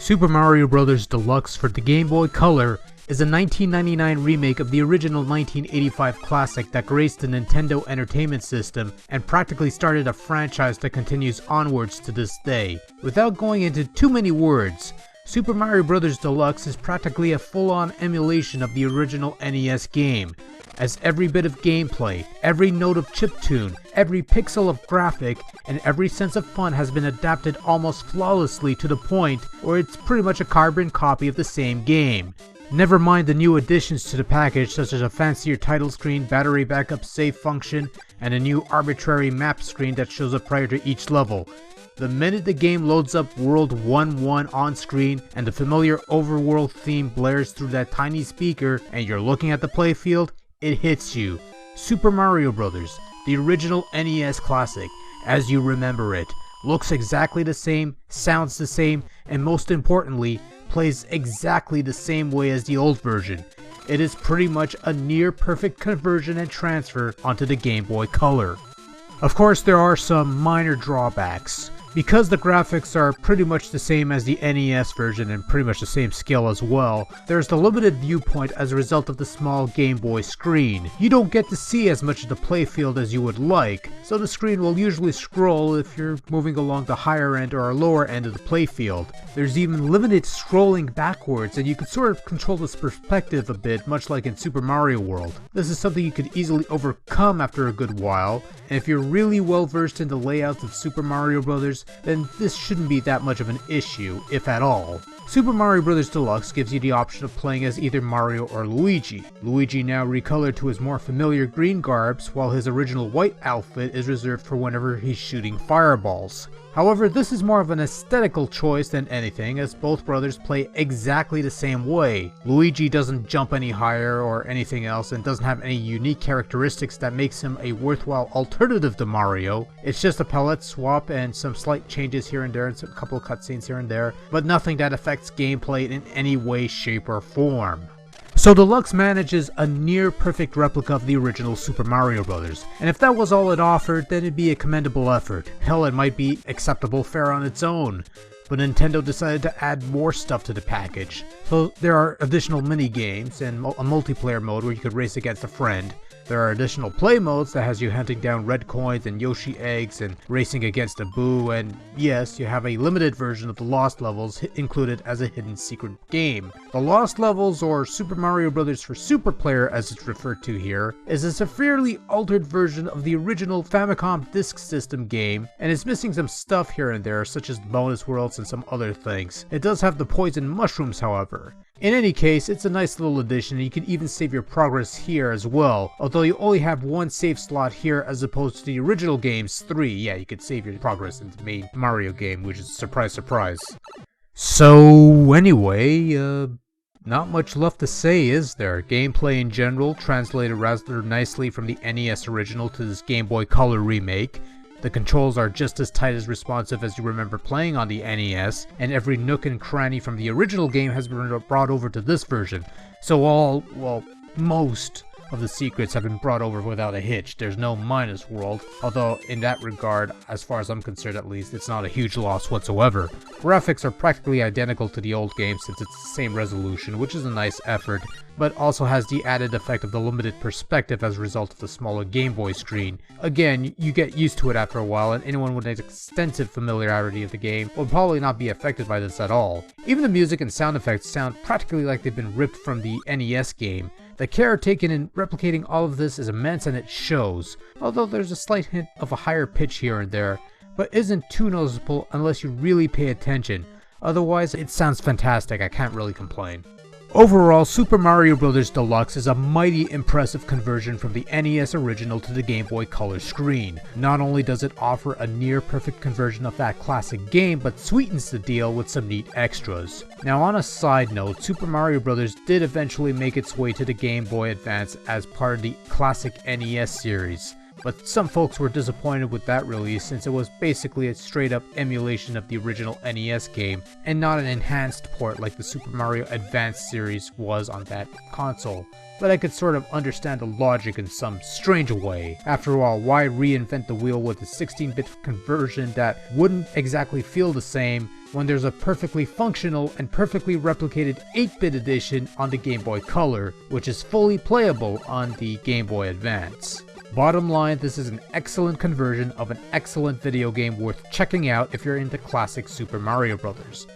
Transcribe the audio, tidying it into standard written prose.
Super Mario Bros. Deluxe for the Game Boy Color is a 1999 remake of the original 1985 classic that graced the Nintendo Entertainment System and practically started a franchise that continues onwards to this day. Without going into too many words, Super Mario Bros. Deluxe is practically a full-on emulation of the original NES game, as every bit of gameplay, every note of chiptune, every pixel of graphic, and every sense of fun has been adapted almost flawlessly to the point where it's pretty much a carbon copy of the same game. Never mind the new additions to the package, such as a fancier title screen, battery backup save function, and a new arbitrary map screen that shows up prior to each level. The minute the game loads up World 1-1 on screen and the familiar overworld theme blares through that tiny speaker and you're looking at the playfield, it hits you. Super Mario Bros., the original NES classic, as you remember it, looks exactly the same, sounds the same, and most importantly, plays exactly the same way as the old version. It is pretty much a near perfect conversion and transfer onto the Game Boy Color. Of course, there are some minor drawbacks. Because the graphics are pretty much the same as the NES version and pretty much the same scale as well, there's the limited viewpoint as a result of the small Game Boy screen. You don't get to see as much of the playfield as you would like, so the screen will usually scroll if you're moving along the higher end or lower end of the playfield. There's even limited scrolling backwards, and you can sort of control this perspective a bit, much like in Super Mario World. This is something you could easily overcome after a good while, and if you're really well versed in the layouts of Super Mario Bros., then this shouldn't be that much of an issue, if at all. Super Mario Bros. Deluxe gives you the option of playing as either Mario or Luigi. Luigi now recolored to his more familiar green garbs, while his original white outfit is reserved for whenever he's shooting fireballs. However, this is more of an aesthetical choice than anything, as both brothers play exactly the same way. Luigi doesn't jump any higher or anything else and doesn't have any unique characteristics that makes him a worthwhile alternative to Mario. It's just a palette swap and some slight changes here and there and a couple of cutscenes here and there, but nothing that affects gameplay in any way, shape, or form. So Deluxe manages a near perfect replica of the original Super Mario Bros. And if that was all it offered, then it'd be a commendable effort. Hell, it might be acceptable fare on its own. But Nintendo decided to add more stuff to the package. So there are additional mini-games and a multiplayer mode where you could race against a friend. There are additional play modes that has you hunting down red coins and Yoshi eggs and racing against a Boo, and yes, you have a limited version of the Lost Levels included as a hidden secret game. The Lost Levels, or Super Mario Bros. For Super Player as it's referred to here, is a severely altered version of the original Famicom Disk System game, and is missing some stuff here and there, such as bonus worlds and some other things. It does have the poison mushrooms, however. In any case, it's a nice little addition, and you can even save your progress here as well, although you only have one save slot here as opposed to the original game's 3. Yeah, you could save your progress in the main Mario game, which is surprise surprise. So anyway, not much left to say, is there? Gameplay in general translated rather nicely from the NES original to this Game Boy Color remake. The controls are just as tight as responsive as you remember playing on the NES, and every nook and cranny from the original game has been brought over to this version. So most of the secrets have been brought over without a hitch. There's no minus world, although in that regard, as far as I'm concerned at least, it's not a huge loss whatsoever. Graphics are practically identical to the old game since it's the same resolution, which is a nice effort, but also has the added effect of the limited perspective as a result of the smaller Game Boy screen. Again, you get used to it after a while, and anyone with an extensive familiarity of the game will probably not be affected by this at all. Even the music and sound effects sound practically like they've been ripped from the NES game. The care taken in replicating all of this is immense, and it shows, although there's a slight hint of a higher pitch here and there, but isn't too noticeable unless you really pay attention. Otherwise, it sounds fantastic. I can't really complain. Overall, Super Mario Bros. Deluxe is a mighty impressive conversion from the NES original to the Game Boy Color screen. Not only does it offer a near perfect conversion of that classic game, but sweetens the deal with some neat extras. Now, on a side note, Super Mario Bros. Did eventually make its way to the Game Boy Advance as part of the classic NES series. But some folks were disappointed with that release since it was basically a straight up emulation of the original NES game and not an enhanced port like the Super Mario Advance series was on that console. But I could sort of understand the logic in some strange way. After all, why reinvent the wheel with a 16-bit conversion that wouldn't exactly feel the same when there's a perfectly functional and perfectly replicated 8-bit edition on the Game Boy Color, which is fully playable on the Game Boy Advance. Bottom line, this is an excellent conversion of an excellent video game worth checking out if you're into classic Super Mario Bros.